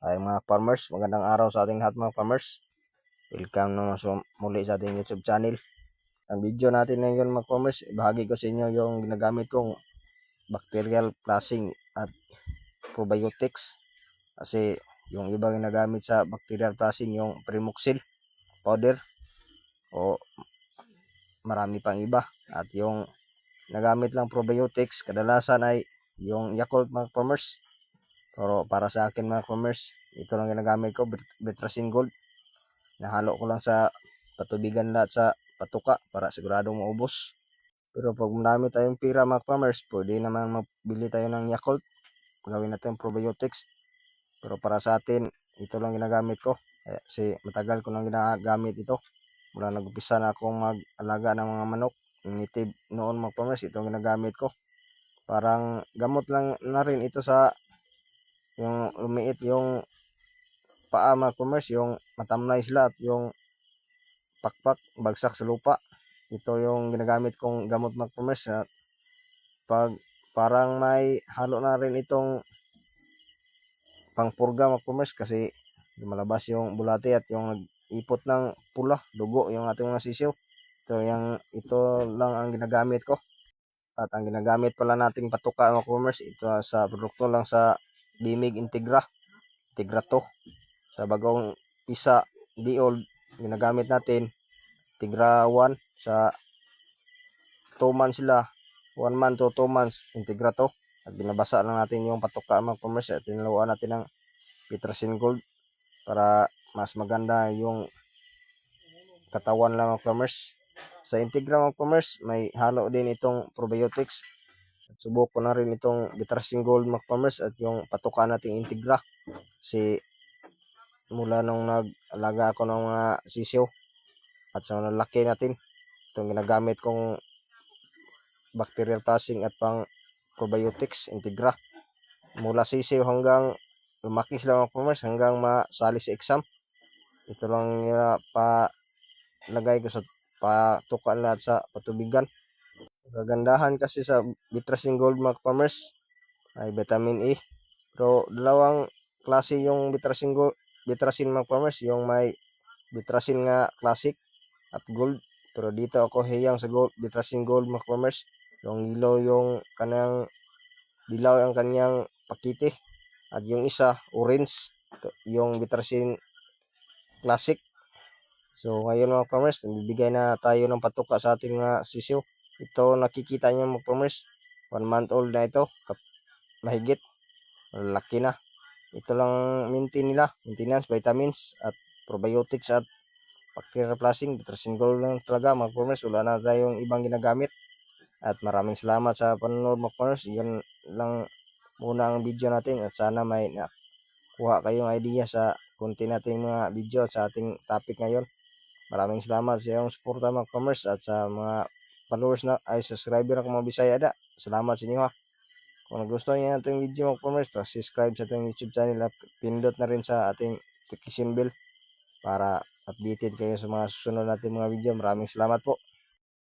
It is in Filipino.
Ay mga farmers, magandang araw sa ating lahat mga farmers. Welcome naman muli sa ating YouTube channel. Ang video natin ngayon mga farmers, ibahagi ko sa inyo yung ginagamit kong bacterial flushing at probiotics. Kasi yung iba ginagamit sa bacterial flushing yung Primoxil powder o marami pang iba. At yung nagamit lang probiotics, kadalasan ay yung Yakult mga farmers. Pero para sa akin mga farmers, ito lang ginagamit ko, Betracin Gold. Nahalo ko lang sa patubigan lahat sa patuka para siguradong maubos. Pero pag marami tayong pira mga farmers, pwede naman magbili tayo ng Yakult. Gawin natin probiotics. Pero para sa atin, ito lang ginagamit ko. Kasi matagal ko nang ginagamit ito. Mula nag-upisa na akong mag-alaga ng mga manok. Native noon mga farmers, ito ang ginagamit ko. Parang gamot lang na rin ito sa yung lumiit yung paa mga farmers, yung matamlay sila at yung pakpak, bagsak sa lupa. Ito yung ginagamit kong gamot mga farmers. Pag parang may halo na rin itong pangpurga mga farmers kasi lumalabas yung bulate at yung nag-ipot ng pula, dugo yung ating mga sisiw. Ito lang ang ginagamit ko. At ang ginagamit pala nating patuka mga farmers, ito sa produkto lang sa Bimig Integra 2. Sa bagong pisa Diol, ginagamit natin Integra 1 sa 2 months sila, 1 month to 2 months Integra to. At binabasa lang natin yung patuka mga farmers at tinaluan natin ng Betracin Gold para mas maganda yung katawan lang mga farmers. Sa Integra mga farmers, may halo din itong probiotics. At subok ko na rin itong Betracin Gold mga farmers at yung patuka nating Integra. Kasi mula nung nag-alaga ako ng mga sisiw at sa laki natin, itong ginagamit kong bacterial flushing at pang probiotics Integra. Mula sisiw hanggang lumaki sila mga farmers hanggang masali sa exam. Ito lang pa lagay ko sa patukan lahat sa patubigan. Kagandahan kasi sa Betracin Gold mga farmers ay vitamin E. Pero dalawang klase yung Betracin Gold, Betracin mga farmers, yung may Betracin nga classic at gold. Pero dito ako hiyang sa gold, Betracin Gold mga farmers. Yung ilaw yung kanang dilaw ang kanyang pakite at yung isa orange yung Betracin classic. So ngayon mga farmers, bibigay na tayo ng patuka sa ating mga sisiw. Ito nakikita niyo mga farmers, 1 month old na ito, mahigit, laki na. Ito lang maintenance, vitamins at probiotics at bacterial flushing. Betracin Gold lang talaga mga farmers, wala na tayong ibang ginagamit. At maraming salamat sa panonood mga farmers. Yan lang muna ang video natin at sana may nakuha kayong idea sa konti nating mga video at sa ating topic ngayon. Maraming salamat sa iyong suporta mga farmers at sa mga followers na ay subscriber ako mga Bisaya da. Salamat sa inyo ha. Kung nagustuhan niyo ating video mga farmers, subscribe sa ating YouTube channel at pindot na rin sa ating notification bell para updated kayo sa mga susunod natin mga video. Maraming salamat po.